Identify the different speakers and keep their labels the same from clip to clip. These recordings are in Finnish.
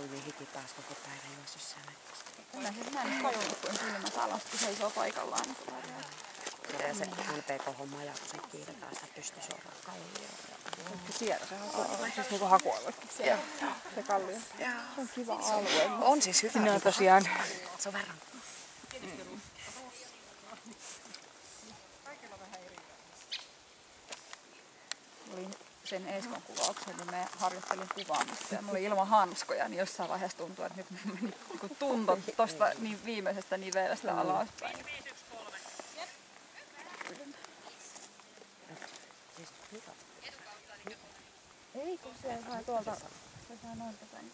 Speaker 1: Kauhii hiki taas koko päivän juosussa näköistä.
Speaker 2: Mä en kajunnut, kun silmät alas, kun seisoo paikallaan.
Speaker 1: Ja se MPK-homma ja kun se kiivetään sitä pystysuoraan kallioon.
Speaker 2: Siellä se hakualue. Siis niinku hakualuekin siellä. Se kallio. Se on kiva alue.
Speaker 1: On siis hyvä.
Speaker 2: Sinne on tosiaan.
Speaker 1: Se on verran.
Speaker 2: Olin sen Eskon kuvauksen, niin mä harjoittelin kuvaamista ja mulla oli ilman hanskoja, niin jossain vaiheessa tuntui, että nyt meni niin tunto tosta niin viimeisestä nivelestä alaspäin. Ei, kun se saa tuolta, se saa noilta päin.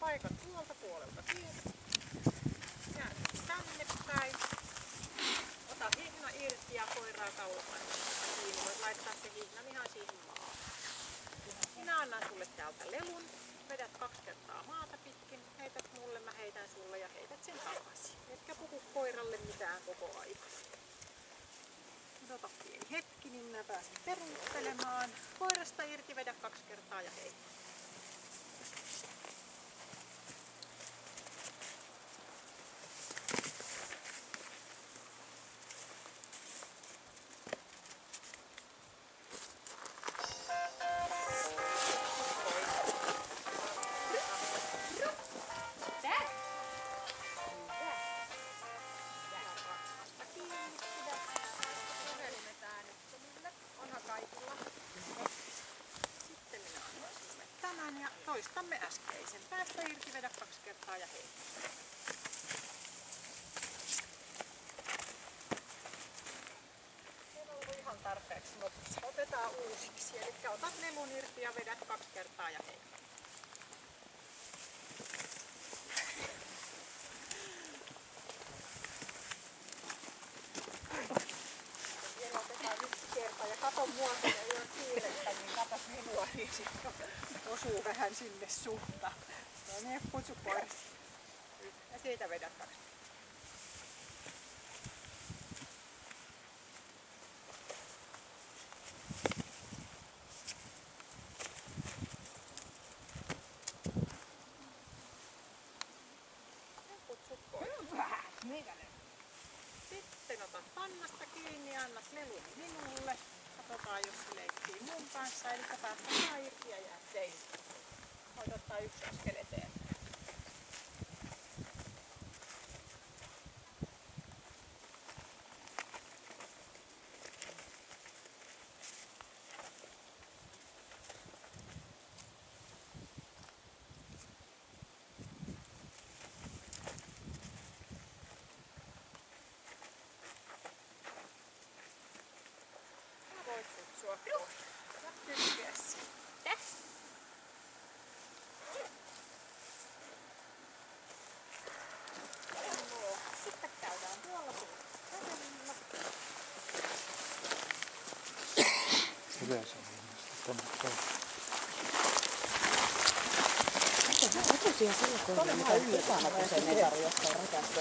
Speaker 3: Paikat tuolta puolelta kiinni. Käännyt tänne päin. Ota hihna irti ja koiraa kaupan kiinni. Voit laittaa se hihnan ihan siihen maahan. Minä annan sulle täältä lelun. Vedät 2 kertaa maata pitkin. Heität mulle, mä heitän sulle ja heität sen takaisin. Etkä puhu koiralle mitään koko aika. Odota pieni hetki, niin minä pääsen peruuttelemaan. Koirasta irti, vedä 2 kertaa ja heitä. Ja toistamme äskeisen. Päästä irti, vedä 2 kertaa ja hei. Se on ollut ihan tarpeeksi nopea. Otetaan uusiksi. Eli otat lelun irti ja vedät 2 kertaa ja hei. Vielä otetaan 1 kerta ja kato mua, kun ei ole kiirettä, niin katos minua, niin sitten osuu vähän sinne suuntaan. No niin, kutsu koirasi. Ja siitä vedät 2. Kutsu koirasi. Sitten otat pannasta kiinni ja annat lelun minulle. Katsotaan, jos se leikkii mun kanssa. Eli päästä saa irti ja jää seisomaan. Voit ottaa 1 askel eteen. Voit kutsua koiraa. Ja tykkiä sitten. Sitten käydään tuolla puolella.
Speaker 4: Yleensä on
Speaker 1: Näköisiä silkoja, mitä yllätänä, kun sen ei tarvitse jostain rakasta.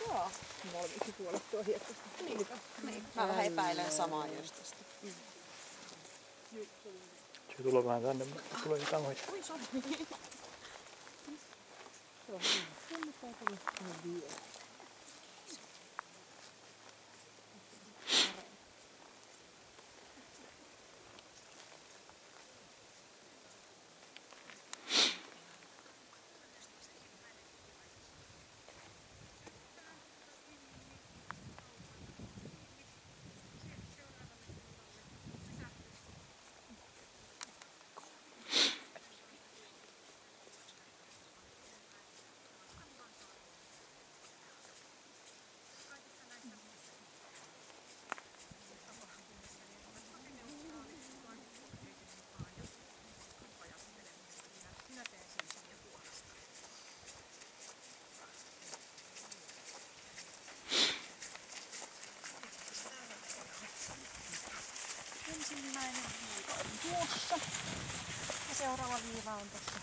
Speaker 2: Joo, molemmiksi puolettua hiekkosta.
Speaker 1: Niin. Mä vähän epäilen samaa just tästä.
Speaker 4: Se tulee vähän tänne, mutta tulee jotain muita.
Speaker 1: Oi, sori.
Speaker 3: Ensimmäinen viiva on tuossa ja seuraava viiva on tuossa.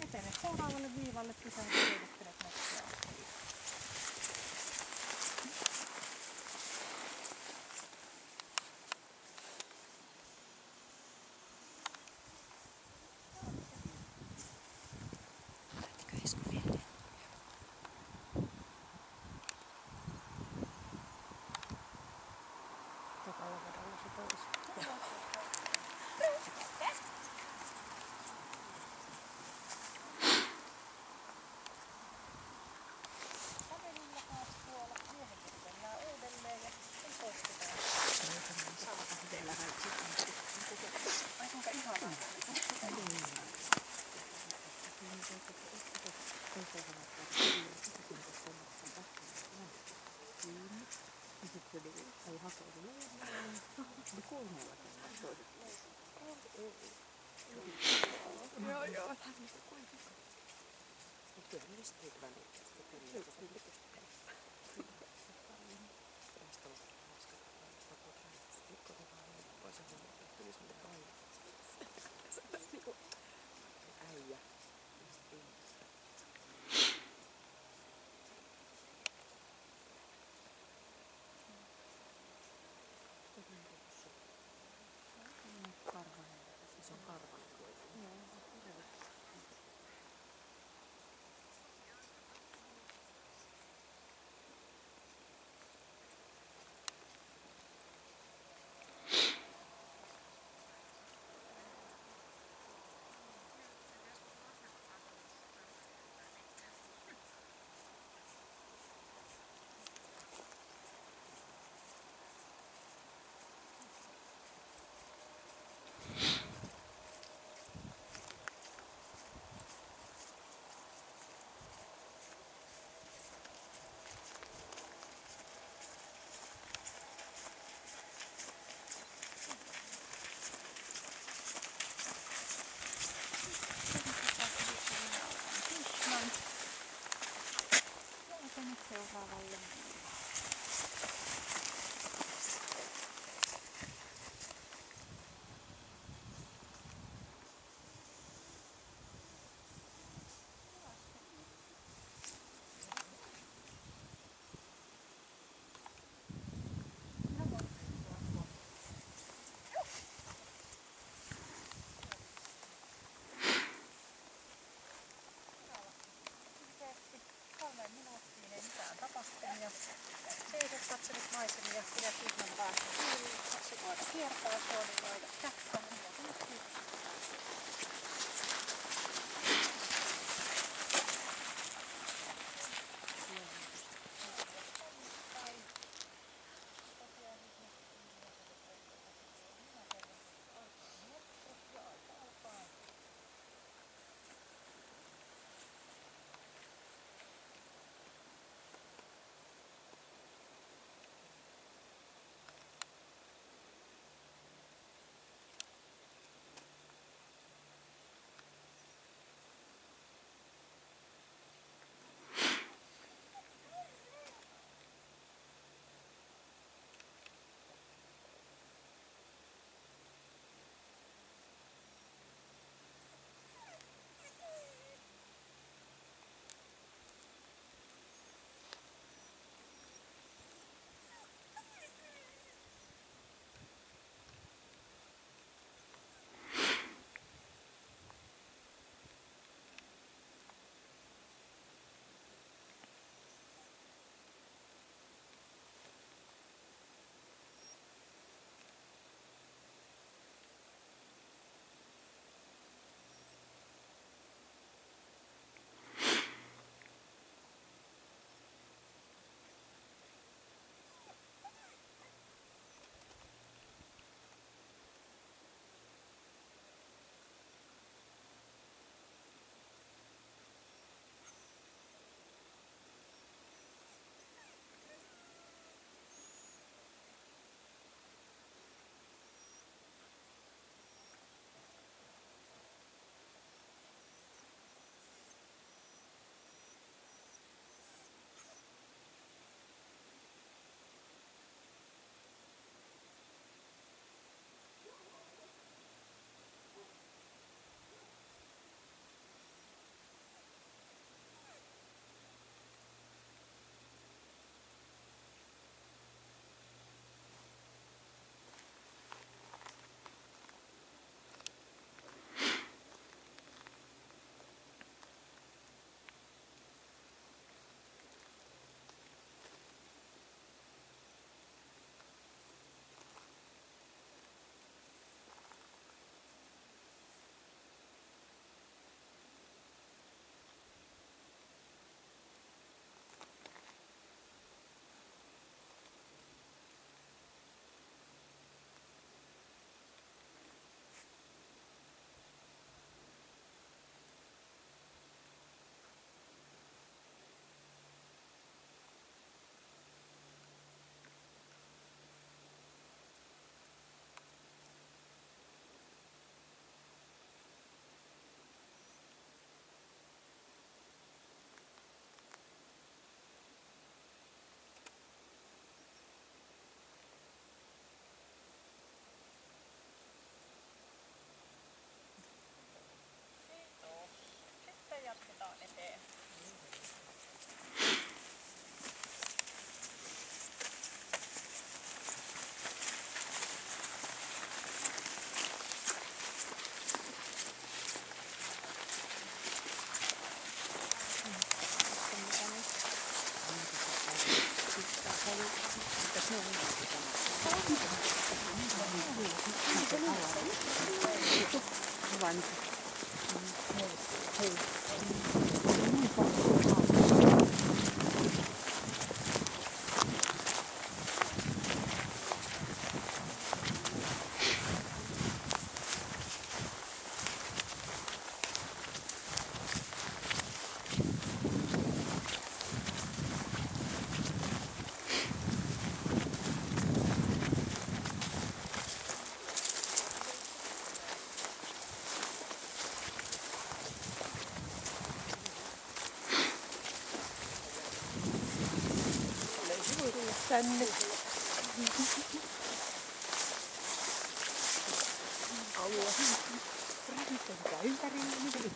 Speaker 3: Etene seuraavalle viivalle pitää tehdä näköjään. Seuraavalle. Seiset, katselet maisemia, pidät ryhmän päästä kiinni, kaksi koira kiertää, koordinoida kättä.
Speaker 1: kanssa. Hei. Tänne. Alue. Rähitetään ympärille.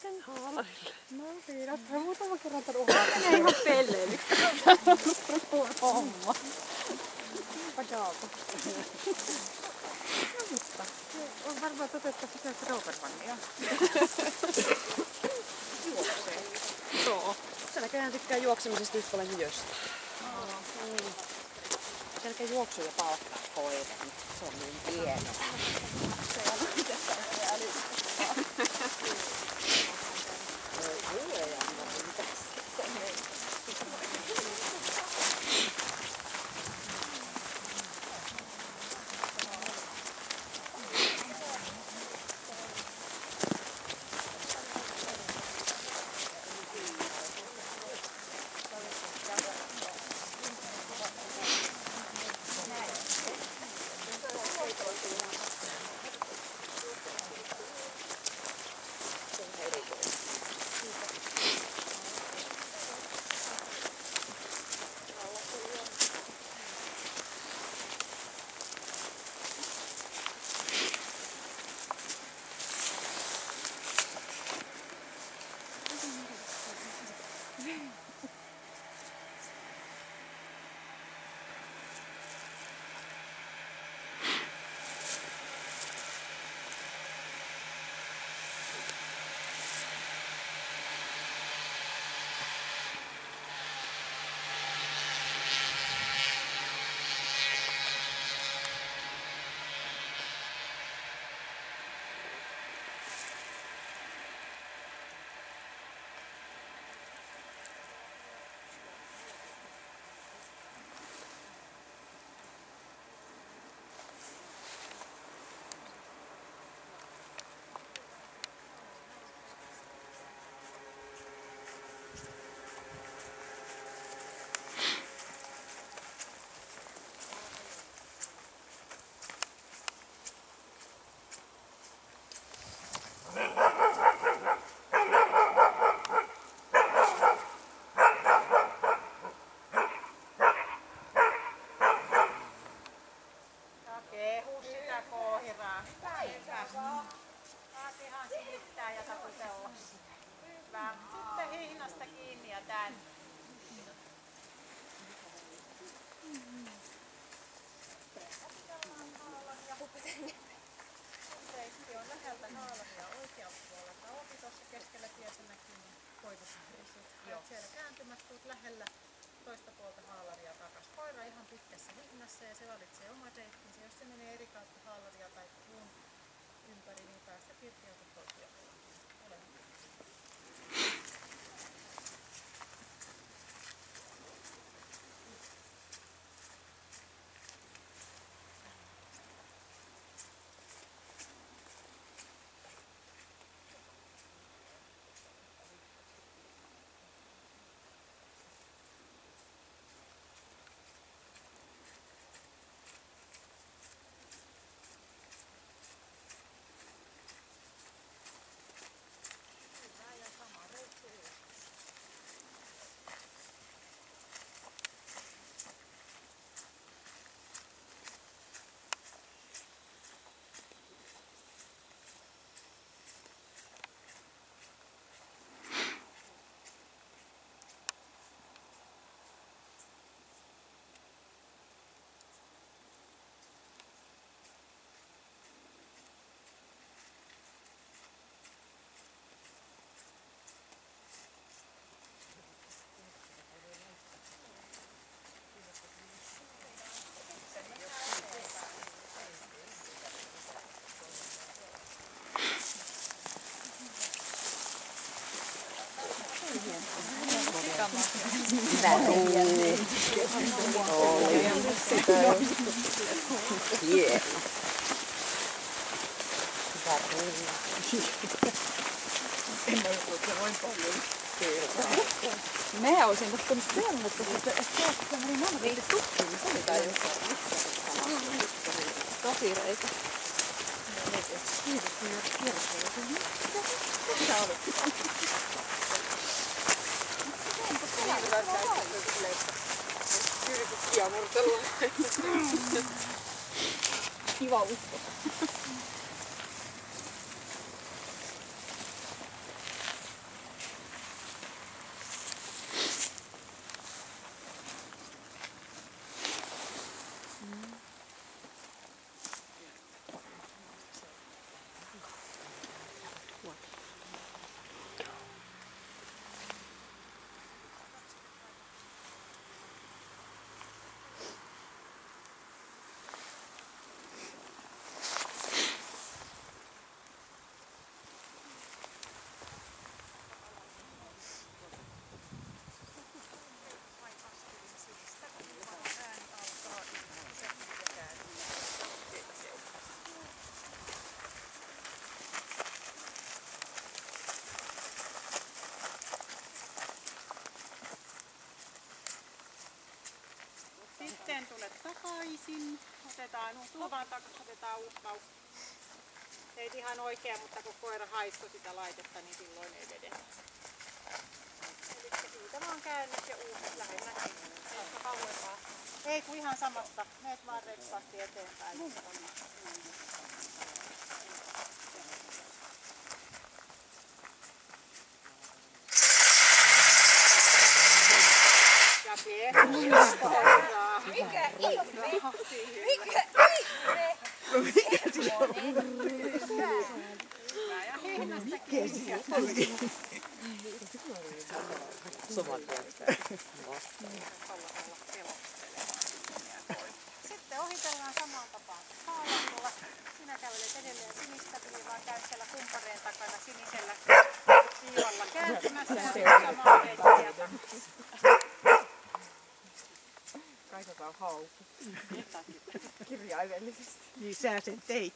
Speaker 1: Sitten haalarille.
Speaker 2: No siinä, mä muutama kerran tarvitsen menee ihan pelleille. On homma. Pajaalta. Mutta on varmaan toteuttaa sitä Robermannia. Juoksee.
Speaker 1: Joo. Se näköjään tykkää juoksemisesta yhtä paljon kuin jöstä. Selkeä juoksu ja palkkaa koira. Se on niin hieno.
Speaker 2: Se on itsestään
Speaker 3: koiraa. Hyvä. Taas ihan silittää ja taputella. Hyvä. Sitten hihnasta kiinni ja tänne. Reitti on läheltä naalaria oikealta puolelta. Opi tuossa keskellä tietä näkyy, niin koitusriisut. Siellä kääntymässä tuut lähellä toista puolta haalaria takas. Koira ihan pitkässä hihnassa ja se valitsee oman reittinsä. Jos se menee eri kautta haalaria tai puun ympäri, niin päästä kirtiöltä toisia puolella. Ole hyvä.
Speaker 1: Hyvä ruuhi. Hieno. Hyvä ruuhi.
Speaker 2: En mä usko, että se noin paljon kertaa. Mä olisin ottanut sellaista, että se meni monesti tukkiin, niin se oli kai jossain. Tosi reikä. Kiitos, että kertoo. Mitä olet?
Speaker 3: Yritettiin murtella.
Speaker 2: Kiva usko.
Speaker 3: Sitten tulet takaisin. Tuvan takaa otetaan uusi paukku. Teit ihan oikein, mutta kun koira haistoi sitä laitetta, niin silloin ei vedetä. Eli siitä vaan käännös ja uusi lähellä. Eikä kauempaa. Ei kun ihan samasta. Meet vaan repsaasti eteenpäin. Ja pehmuista koiraa.
Speaker 5: Mikä ihme? Mikä ihme?
Speaker 3: Ja hihnasta kiinni. Sitten ohitellaan samaan tapaan haalarilla. Sinä kävelet edelleen sinistä viivaa, käyt siellä kumppareen takana sinisellä viivalla kääntymässä ja samaa reittiä.
Speaker 2: Kaikataan haukku. Kirjaimellisesti.
Speaker 6: Niin sä sen teit.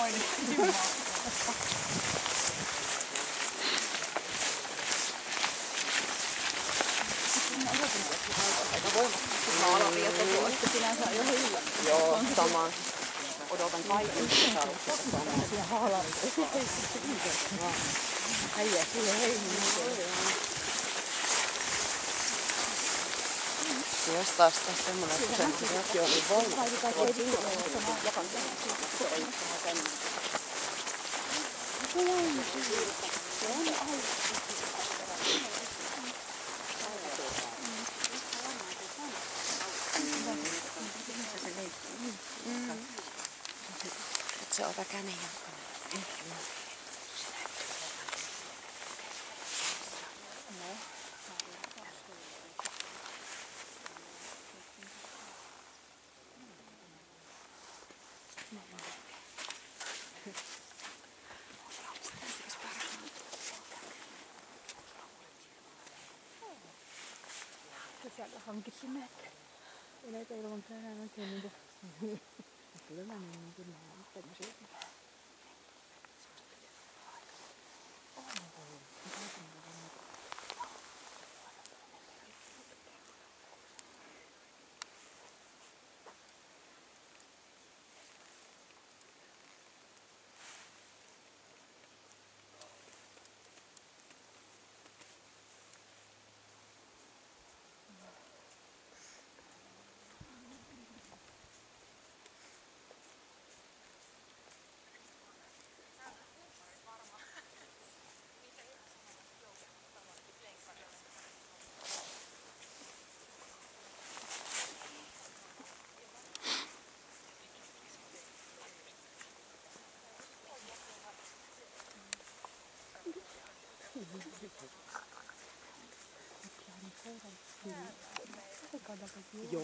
Speaker 2: Oi niin. Aika voimakkaasti alavieltä tuo, että sinänsä jo hyvä.
Speaker 1: Joo, sama. Odotan kaiken sisaruksessa samaa. Ja haalarit. Äijä, kyllä hei. Jos taas tässä semmoinen, että semmoinen joki on niin voimakkaasti. Se ota käden jalkana.
Speaker 5: Kesällä hankittiin näitä. Ei näitä ilman enää oikein niitä. Kyllä mä niin kyllä on tämmöisiä. Joo.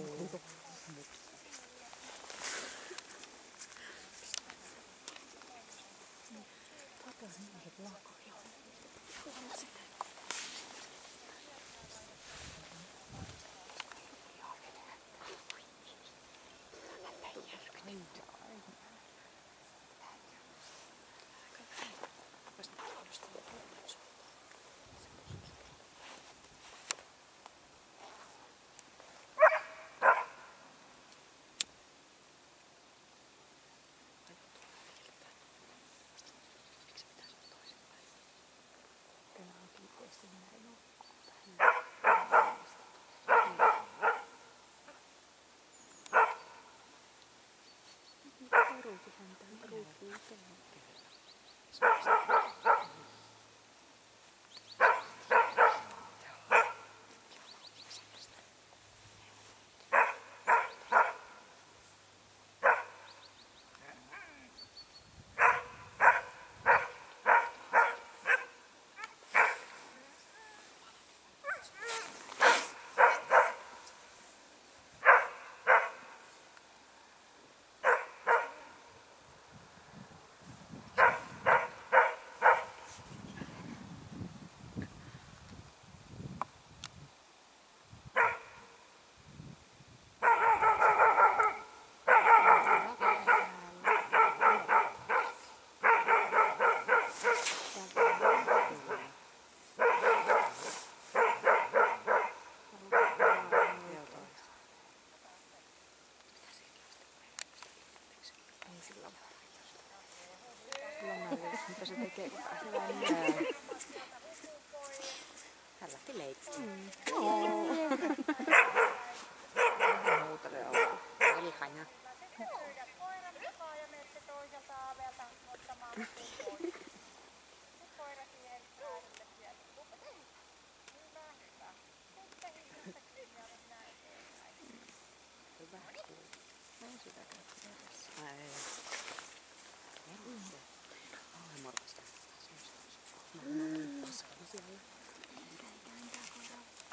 Speaker 5: Mitä se tekee, kun pääsee
Speaker 1: Hän lähti leikkiin.
Speaker 5: Joo.
Speaker 1: Vähän huutelee olla. Eli hanja.
Speaker 3: Koiran mukaan ja menette toiselta aavelta ottamaan pois. Koira siihen äärelle sieltä. Hyvä, hyvä. Sitten hiljasta kiinni ja mennään eteenpäin.
Speaker 1: Hyvä.
Speaker 5: Näin sitä käyttää tässä.
Speaker 1: Ai. Ai morkasta.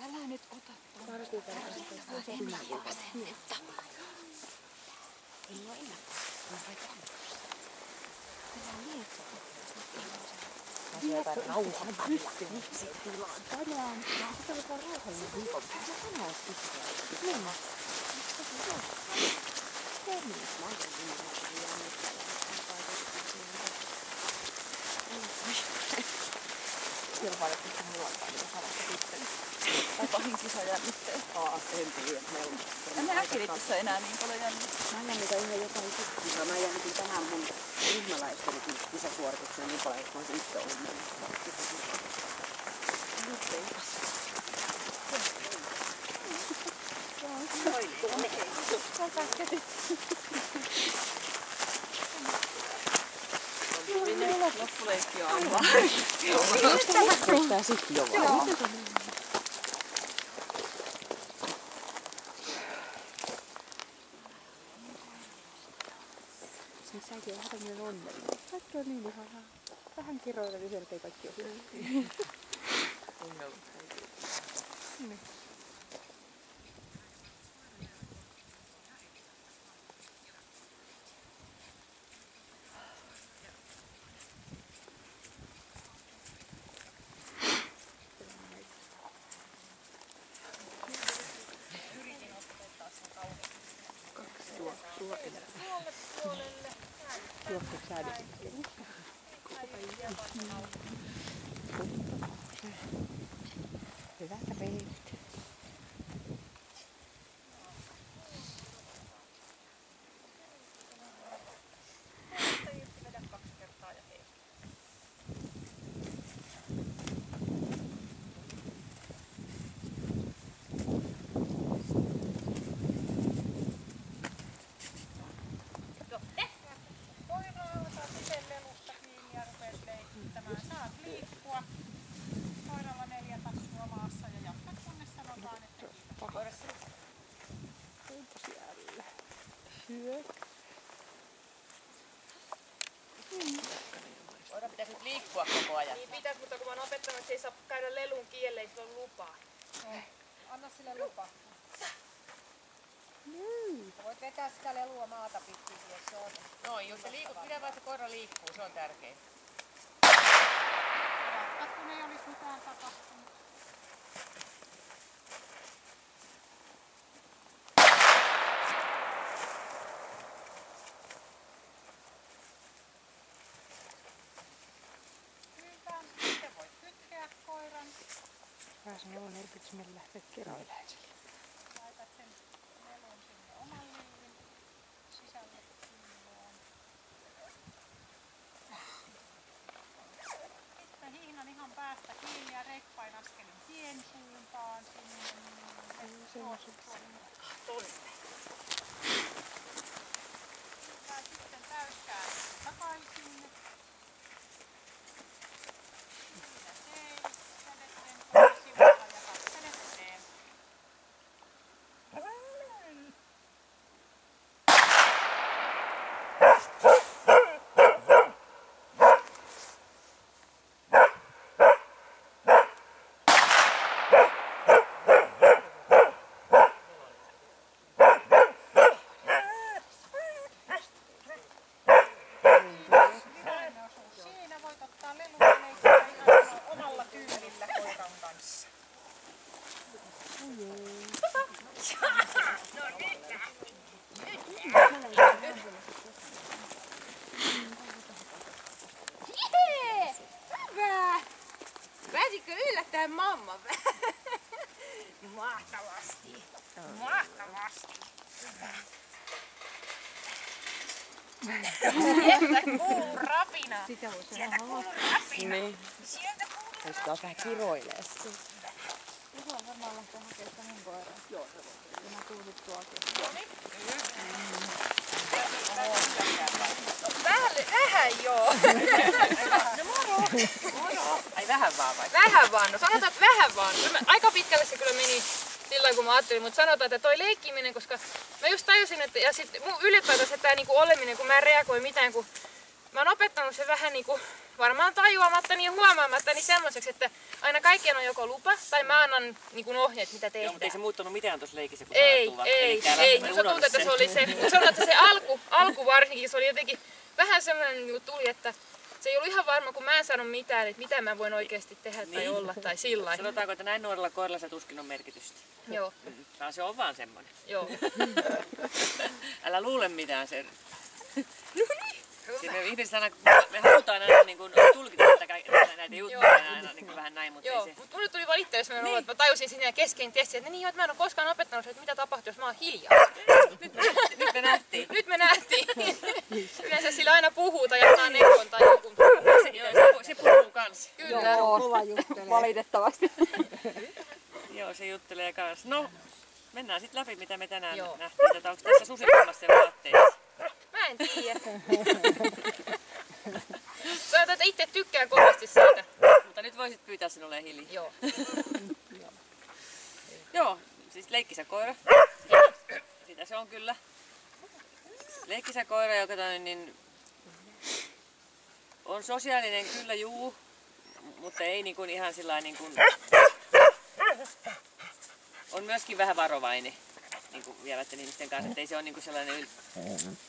Speaker 5: Älä nyt ota.
Speaker 1: Asennetta. Ei mua ennakkoa. Mä voin tehdä. Asia jotain rauhoittavia. Miksi tilaan? Tänään. Se on jotain rauhallinen viikon. Mitä tänään olisi pitää? Niin. Terminis. Mä oon kilpailettu sen luontaan niin samassa sitten.
Speaker 2: Tai pahin kisa jännitteen.
Speaker 1: En tiedä.
Speaker 2: En mä äkkiliittyssä enää niin paljon jännitteitä.
Speaker 1: Mä jännitän ihan jotain kisaa. Mä jännitin tänään mun ryhmäläisten kisasuorituksen niin paljon, että mä olisin itse ollut mennessä. Nyt ei
Speaker 2: Loppuleikki on aivan.
Speaker 1: Tää sitten jo vaan. Siis säkin on vähän tämmönen onnellinen. Kaikki on niin ihanaa. Vähän kiroilla, niin selkeä kaikki on hyvin. Onnellinen. Niin. Juokset säädöt. Hyvät reitit. Koira pitäisi nyt liikkua koko ajan.
Speaker 3: Niin pitäisi, mutta kun mä oon opettanut, että se ei saa käydä lelun kielle, ei sillä ole lupaa.
Speaker 6: Anna sille lupa. Voit vetää sitä lelua maata pitkin, jos se on.
Speaker 1: Noin, jos se liikut, pidä vaan se koira liikkuu, se on tärkein.
Speaker 6: Vaikka kun ei olisi mitään tapahtunut. Sitten voit kytkeä koiran.
Speaker 1: Pääsen olla merkitys, meillä lähtee kiroilemaan sille.
Speaker 6: Laitat sen lelun sinne oman liivin sisälle silloin. Sitten hihnan ihan päästä kiinni ja reippain askelin tien suuntaan sinne. Ja sitten täyskään takaisin. Siinä seis, kädet sen sivulla ja katsele eteen. Siinä voit ottaa leluleikkiä ihan omalla tyylillä koiran kanssa.
Speaker 3: Jee! Hyvä! Pääsitkö yllättämään mamman? Mahtavasti! Mahtavasti! Sieltä kuuluu rapina! Sieltä kuuluu rapina!
Speaker 1: Niin.
Speaker 3: Sieltä kuuluu
Speaker 1: Jos taas vähän kiroilee.
Speaker 2: Juha on varmaan lähteä hakemaan sitä mun koiraa. Joo, se voi. Ja mä tuun sit tuolta.
Speaker 3: Vähän joo. No moro.
Speaker 1: Ai vähän vaan vai?
Speaker 3: Vähän vaan. No sanotaan, että vähän vaan. Aika pitkälle se kyllä meni silloin kun mä ajattelin, mutta sanotaan, että toi leikkiminen, koska mä just tajusin, että ja sit ylipäätänsä tää niinku oleminen, kun mä en reagoi mitään, kun mä oon opettanut sen vähän niinku varmaan tajuamatta niin huomaamatta niin semmoiseksi, että aina kaikkien on joko lupa tai mä annan niinku ohjeet, mitä tehdään.
Speaker 1: Joo, mutta ei se muuttunut mitään tuossa leikissä, kun
Speaker 3: Ei. Musta tuntuu, että se oli se, mutta sanotaan, että se alku varsinkin, se oli jotenkin vähän semmoinen niinku tuli, että se ei ollut ihan varma, kun mä en sano mitään, että mitä mä voin oikeasti tehdä tai olla tai sillä lailla.
Speaker 1: Sanotaanko, että näin nuorella koiralla se tuskin on merkitystä.
Speaker 3: Joo.
Speaker 1: Se on vaan semmoinen.
Speaker 3: Joo.
Speaker 1: Älä luule mitään sen.
Speaker 7: Me ihmiset aina, me halutaan aina niin kuin tulkita näitä juttuja aina niin kuin vähän näin, mutta
Speaker 3: Joo,
Speaker 7: ei se...
Speaker 3: mutta mulle tuli vaan itse, jos mä tajusin siinä kesken testin, että niin, että mä en ole koskaan opettanut, että mitä tapahtuu, jos mä oon hiljaa.
Speaker 7: Nyt me nähtiin.
Speaker 3: Nyt me nähtiin. Yleensä sillä aina puhuu tai jotain neuvon tai joku.
Speaker 7: Se puhuu kans.
Speaker 3: Kyllä.
Speaker 2: Joo,
Speaker 5: Kova juttelee.
Speaker 2: valitettavasti.
Speaker 7: Joo, se juttelee kans. No, mennään sitten läpi, mitä me tänään
Speaker 3: Joo.
Speaker 7: nähtiin. Onko tässä susittamassa vaatteissa?
Speaker 3: Mä en tiedä. Sanotaan, että itse tykkään kovasti siitä.
Speaker 7: Mutta nyt voisit pyytää sinulle hiljaa.
Speaker 3: Joo.
Speaker 7: Joo, siis leikkisä koira. Sitä se on kyllä. Leikkisä koira, joka niin, on sosiaalinen kyllä juu, mutta ei niin kuin ihan sillä niin kuin, on myöskin vähän varovainen niin kuin vieraiden ihmisten kanssa, että ei se ole niin kuin sellainen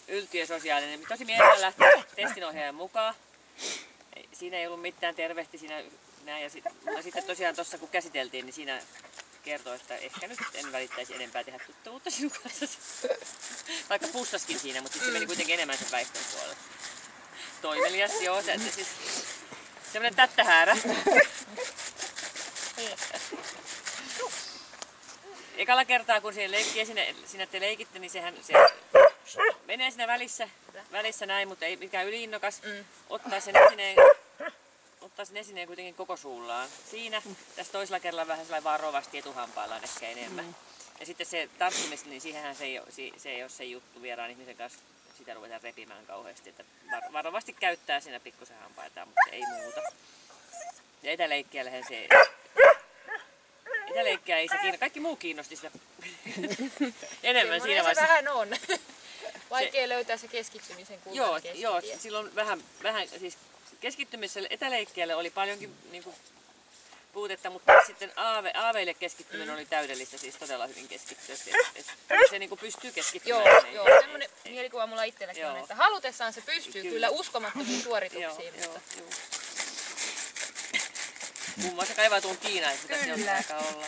Speaker 7: yltiösosiaalinen. Tosi mielellään lähtee testinohjaajan mukaan. Siinä ei ollut mitään, tervehti siinä näin. Ja sitten tosiaan tuossa kun käsiteltiin, niin siinä kertoi, että ehkä nyt en välittäisi enempää tehdä tuttavuutta sinun kanssa. Vaikka pussaskin siinä, mutta sitten se meni kuitenkin enemmän sen väittön puolelle. Toimelias, joo, siis semmoinen tättähäärä. Ekalla kertaa kun siihen leikkii siinä te leikitte, niin se menee siinä välissä näin, mutta ei mikään yliinnokas. Ottaa sen esineen kuitenkin koko suullaan. Siinä, tässä toisella kerralla vähän sellainen varovasti etuhampaillaan ehkä enemmän. Ja sitten se tarttumista, niin siihenhän se ei ole se juttu vieraan ihmisen kanssa. Sitä ruvetaan repimään kauheasti. Että varovasti käyttää siinä pikkusen hampaitaan, mutta ei muuta. Ja etäleikkiällähän se... Etäleikkiä ei se kiinnosta. Kaikki muu kiinnosti sitä enemmän siinä vaiheessa.
Speaker 3: Se vähän on. Vaikea löytää se keskittymisen kultainen keskitie.
Speaker 7: Joo, silloin vähän siis keskittymiselle etäleikkiälle oli paljonkin niin kuin, puutetta, mutta sitten aaveille keskittyminen oli täydellistä, siis todella hyvin keskittyä. Se niin kuin pystyy keskittymään.
Speaker 3: Joo, semmoinen mielikuva mulla itselläkin on, että halutessaan se pystyy kyllä uskomattomiin suorituksiin.
Speaker 7: Joo. Muun muassa kaivaa tuon Kiinaan, että mitä se on aika olla.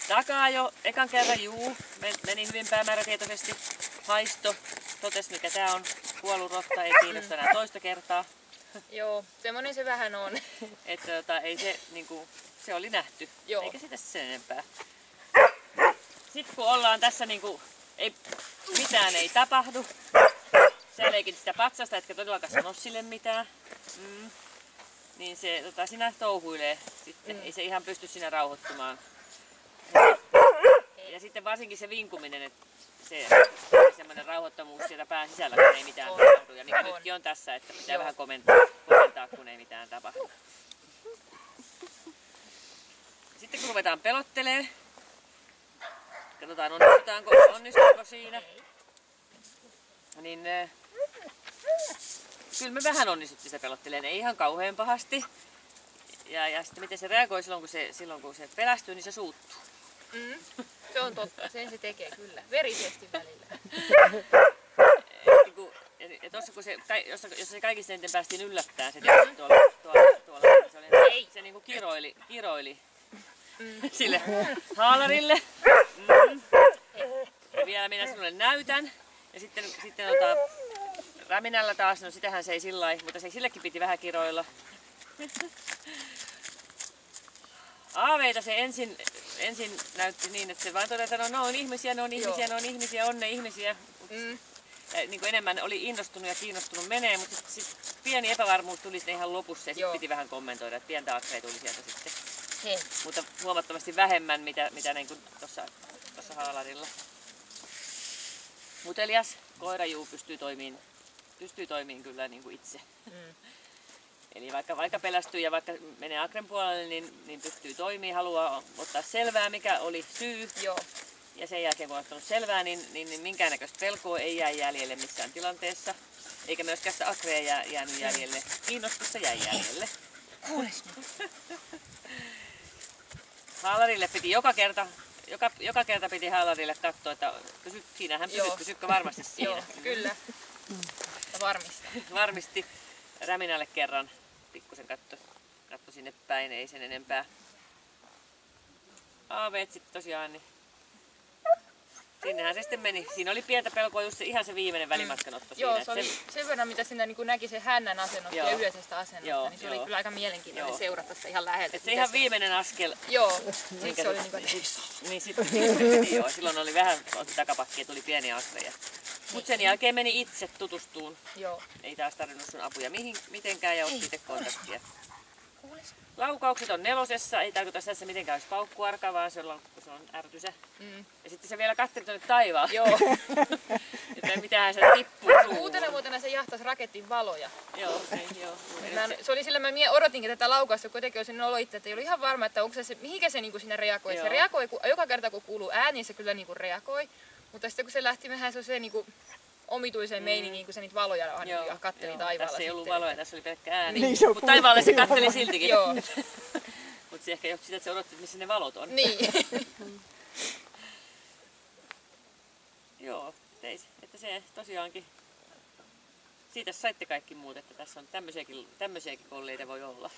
Speaker 7: Takaa jo ekan kerran meni hyvin päämäärätietoisesti. Haisto, totesi mikä tää on. Kuollut rotta, ei kiinnosta enää toista kertaa.
Speaker 3: Joo, semmonen se vähän on.
Speaker 7: Että ei se niinku, se oli nähty.
Speaker 3: Joo.
Speaker 7: Eikä sitä sen enempää. Sitten kun ollaan tässä niinku, mitään ei tapahdu. Sä leikit sitä patsasta, etkä todellakaan sano sille mitään. Niin se siinä touhuilee sitten. Ei se ihan pysty siinä rauhoittumaan. Ja sitten varsinkin se vinkuminen, että se semmoinen rauhoittamuus sieltä pään sisällä, kun ei mitään tapahdu. Ja mikä nytkin on tässä, että pitää vähän komentaa, kun ei mitään tapahdu. Sitten kun ruvetaan pelottelemaan, katsotaan onnistuuko siinä. Niin kyllä me vähän onnistuttiin sitä pelottelemaan, ei ihan kauhean pahasti. Ja sitten miten se reagoi silloin kun se pelästyy, niin se suuttuu.
Speaker 3: Se on totta, sen se tekee kyllä. Verisesti välillä.
Speaker 7: Ja tossa kun jos se kaikista eniten päästiin yllättämään, se tuolla se niinku kiroili sille haalarille. Ja vielä minä sinulle näytän. Ja sitten räminällä taas, no sitähän se ei sillai, mutta sillekin piti vähän kiroilla. Aaveita se ensin näytti niin, että se vain todeta, että no on ihmisiä, on ne ihmisiä. Ja niin kuin enemmän oli innostunut ja kiinnostunut menee, mutta sitten pieni epävarmuus tuli sitten ihan lopussa ja sitten piti vähän kommentoida, että pientä akseja tuli sieltä sitten. Mutta huomattavasti vähemmän mitä niin kuin tuossa haalarilla. Mutelias koirajuu pystyy toimimaan kyllä niin kuin itse. Eli vaikka pelästyy ja vaikka menee akren puolelle, niin pystyy toimimaan, haluaa ottaa selvää mikä oli syy.
Speaker 3: Joo.
Speaker 7: Ja sen jälkeen kun on ottanut selvää, niin minkäännäköistä pelkoa ei jää jäljelle missään tilanteessa. Eikä myöskään sitä akrea jäänyt jäljelle. Kiinnostusta jäi jäljelle. Haalarille piti joka kerta piti haalarille katsoa, että siinähän pysykö varmasti siinä.
Speaker 3: Joo, kyllä. Ja
Speaker 7: Varmisti. Räminälle kerran pikkusen katto sinne päin, ei sen enempää. Aaveet sitten tosiaan, niin sinnehän se sitten meni. Siinä oli pientä pelkoa just se, ihan se viimeinen välimatkanotto
Speaker 2: Joo,
Speaker 7: siinä.
Speaker 2: se oli sen verran, mitä siinä niin näki se hännän asennosta
Speaker 7: Joo.
Speaker 2: ja yleisestä asennosta,
Speaker 7: Joo,
Speaker 2: niin se oli
Speaker 7: joo.
Speaker 2: kyllä aika mielenkiintoinen
Speaker 7: Joo.
Speaker 2: seurata sitä ihan läheltä.
Speaker 7: Et se ihan viimeinen askel.
Speaker 2: Joo,
Speaker 7: minkä
Speaker 2: se oli
Speaker 7: se-
Speaker 2: niin kuin,
Speaker 7: Niin sitten joo, silloin oli vähän otti takapakkia ja tuli pieniä askeleja. Mutta sen jälkeen meni itse tutustuun.
Speaker 2: joo.
Speaker 7: Ei taas tarvinnut sun apuja mitenkään ja otti itse kontaktia. Laukaukset on 4, ei tarkoita tässä mitenkään olisi paukkuarka, vaan se on ärtysä. Ja sitten se vielä katseli tuonne taivaan.
Speaker 2: Joo.
Speaker 7: Että mitähän se tippuu suuhun.
Speaker 2: Uutena vuotena se jahtasi raketin valoja.
Speaker 7: Joo, niin, joo.
Speaker 2: Se oli sillä, mä odotinkin tätä laukausta, kuitenkin olisin olo itse, että ei ollut ihan varma, että onko se, mihinkä se niinku siinä reagoi.
Speaker 7: Joo.
Speaker 2: Se reagoi, joka kerta kun kuuluu ääni, se kyllä niinku reagoi. Mutta sitten kun se lähti vähän sellaiseen niinku omituiseen meininkiin, kun se niitä valoja aina
Speaker 7: Joo,
Speaker 2: katteli
Speaker 7: joo.
Speaker 2: taivaalla.
Speaker 7: Tässä ei ollut
Speaker 2: sitten.
Speaker 7: valoja, tässä oli pelkkä ääni.
Speaker 5: Niin, se on
Speaker 7: Mutta taivaalle se katteli siltikin.
Speaker 2: Joo,
Speaker 7: Mutta se ehkä johti sitä, että se odotti, että missä ne valot on.
Speaker 2: niin.
Speaker 7: Joo, että se tosiaankin. Siitä saitte kaikki muut, että tässä on tämmöisiäkin kolleita voi olla.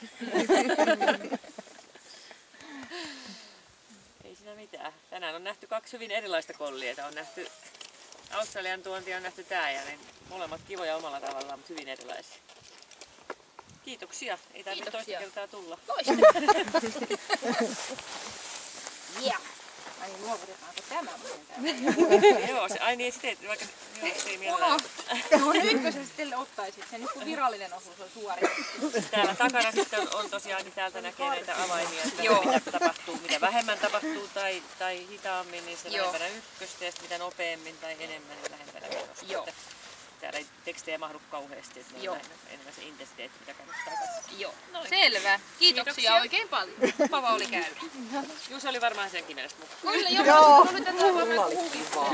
Speaker 7: Ei siinä mitään. Tänään on nähty 2 hyvin erilaista kollieta. On nähty Australian tuonti ja on nähty tää ja niin molemmat kivoja omalla tavallaan, mutta hyvin erilaisia. Kiitoksia. Ei tarvitse toista
Speaker 2: Kiitoksia.
Speaker 7: kertaa tulla.
Speaker 2: Yeah. Ai niin, luovutetaanko tämä muuten?
Speaker 7: Joo, se, ai niin, sitten vaikka joo, se ei mielellään.
Speaker 2: No nytkö sä sitten ottaisit sen, nyt kun virallinen osuus on suoritettu.
Speaker 7: Täällä takana sitten on tosiaankin täältä näkee näitä avaimia, että
Speaker 2: Joo.
Speaker 7: mitä tapahtuu, mitä vähemmän tapahtuu tai hitaammin, niin se
Speaker 2: Joo.
Speaker 7: lähempänä ykköstä ja mitä nopeammin tai enemmän niin lähempänä vitosta.
Speaker 2: Joo.
Speaker 7: Että täällä ei tekstejä mahdu kauheasti, että ne
Speaker 2: Joo.
Speaker 7: on enemmän se intensiteetti, mitä kannattaa katsoa.
Speaker 2: Joo. Selvä. Kiitoksia oikein paljon. Mukava oli käydä.
Speaker 7: Juuso oli varmaan senkin mielestä mukana.
Speaker 2: Kyllä, joo. Oli tätä vaan
Speaker 5: Mulla oli kivaa.